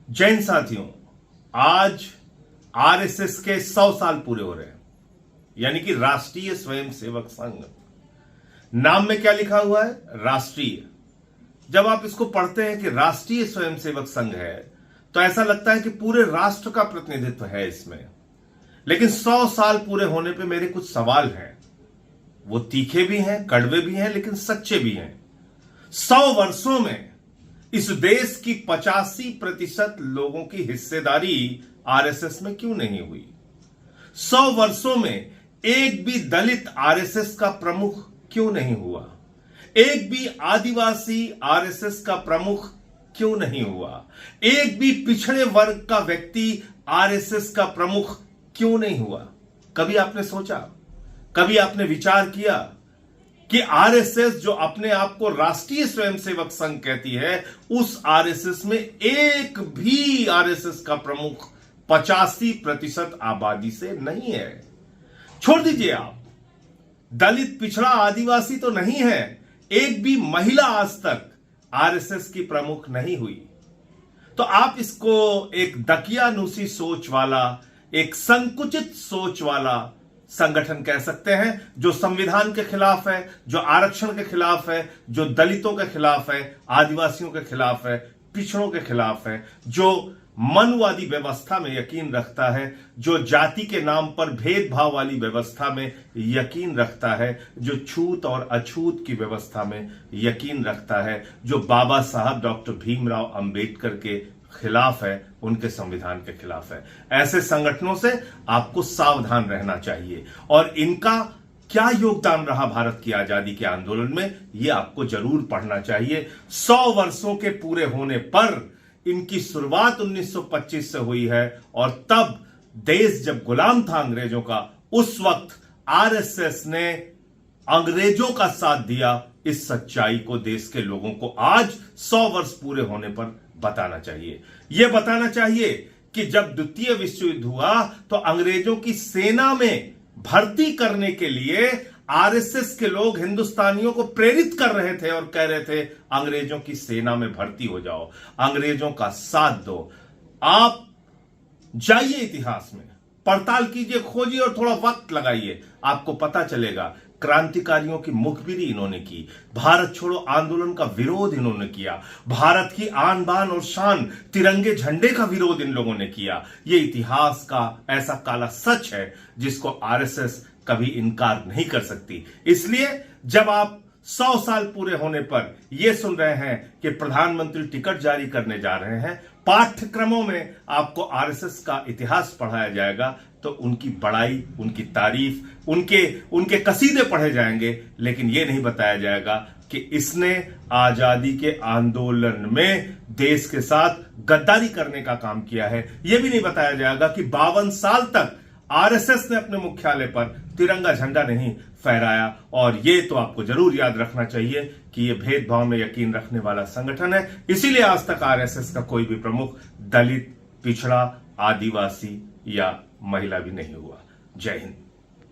जैन साथियों, आज आरएसएस के 100 साल पूरे हो रहे हैं, यानी कि राष्ट्रीय स्वयंसेवक संघ। नाम में क्या लिखा हुआ है? राष्ट्रीय। जब आप इसको पढ़ते हैं कि राष्ट्रीय स्वयंसेवक संघ है तो ऐसा लगता है कि पूरे राष्ट्र का प्रतिनिधित्व है इसमें। लेकिन 100 साल पूरे होने पे मेरे कुछ सवाल हैं। वो तीखे भी हैं, कड़वे भी हैं, लेकिन सच्चे भी हैं। 100 वर्षों में इस देश की 85% लोगों की हिस्सेदारी आरएसएस में क्यों नहीं हुई? 100 वर्षों में एक भी दलित आरएसएस का प्रमुख क्यों नहीं हुआ? एक भी आदिवासी आरएसएस का प्रमुख क्यों नहीं हुआ? एक भी पिछड़े वर्ग का व्यक्ति आरएसएस का प्रमुख क्यों नहीं हुआ? कभी आपने सोचा, कभी आपने विचार किया कि आरएसएस जो अपने आप को राष्ट्रीय स्वयंसेवक संघ कहती है, उस आरएसएस में एक भी आरएसएस का प्रमुख 85% आबादी से नहीं है। छोड़ दीजिए आप, दलित, पिछड़ा, आदिवासी तो नहीं है, एक भी महिला आज तक आरएसएस की प्रमुख नहीं हुई। तो आप इसको एक दकियानूसी सोच वाला, एक संकुचित सोच वाला संगठन कह सकते हैं, जो संविधान के खिलाफ है, जो आरक्षण के खिलाफ है, जो दलितों के खिलाफ है, आदिवासियों के खिलाफ है, पिछड़ों के खिलाफ है, जो मनुवादी व्यवस्था में यकीन रखता है, जो जाति के नाम पर भेदभाव वाली व्यवस्था में यकीन रखता है, जो छूत और अछूत की व्यवस्था में यकीन रखता है, जो बाबा साहब डॉक्टर भीमराव अंबेडकर के खिलाफ है, उनके संविधान के खिलाफ है। ऐसे संगठनों से आपको सावधान रहना चाहिए। और इनका क्या योगदान रहा भारत की आजादी के आंदोलन में, यह आपको जरूर पढ़ना चाहिए। 100 वर्षों के पूरे होने पर इनकी शुरुआत 1925 से हुई है, और तब देश जब गुलाम था अंग्रेजों का, उस वक्त आरएसएस ने अंग्रेजों का साथ दिया। इस सच्चाई को देश के लोगों को आज 100 वर्ष पूरे होने पर बताना चाहिए। यह बताना चाहिए कि जब द्वितीय विश्व युद्ध हुआ तो अंग्रेजों की सेना में भर्ती करने के लिए आरएसएस के लोग हिंदुस्तानियों को प्रेरित कर रहे थे और कह रहे थे, अंग्रेजों की सेना में भर्ती हो जाओ, अंग्रेजों का साथ दो। आप जाइए, इतिहास में पड़ताल कीजिए, खोजिए और थोड़ा वक्त लगाइए, आपको पता चलेगा। क्रांतिकारियों की मुखबिरी इन्होंने की, भारत छोड़ो आंदोलन का विरोध इन्होंने किया, भारत की आन बान और शान तिरंगे झंडे का विरोध इन लोगों ने किया। यह इतिहास का ऐसा काला सच है जिसको आरएसएस कभी इनकार नहीं कर सकती। इसलिए जब आप 100 साल पूरे होने पर यह सुन रहे हैं कि प्रधानमंत्री टिकट जारी करने जा रहे हैं, पाठ्यक्रमों में आपको आरएसएस का इतिहास पढ़ाया जाएगा, तो उनकी बड़ाई, उनकी तारीफ, उनके कसीदे पढ़े जाएंगे, लेकिन यह नहीं बताया जाएगा कि इसने आजादी के आंदोलन में देश के साथ गद्दारी करने का काम किया है। यह भी नहीं बताया जाएगा कि 52 साल तक आरएसएस ने अपने मुख्यालय पर तिरंगा झंडा नहीं फहराया। और यह तो आपको जरूर याद रखना चाहिए कि यह भेदभाव में यकीन रखने वाला संगठन है। इसीलिए आज तक आरएसएस का कोई भी प्रमुख दलित, पिछड़ा, आदिवासी या महिला भी नहीं हुआ। जय हिंद।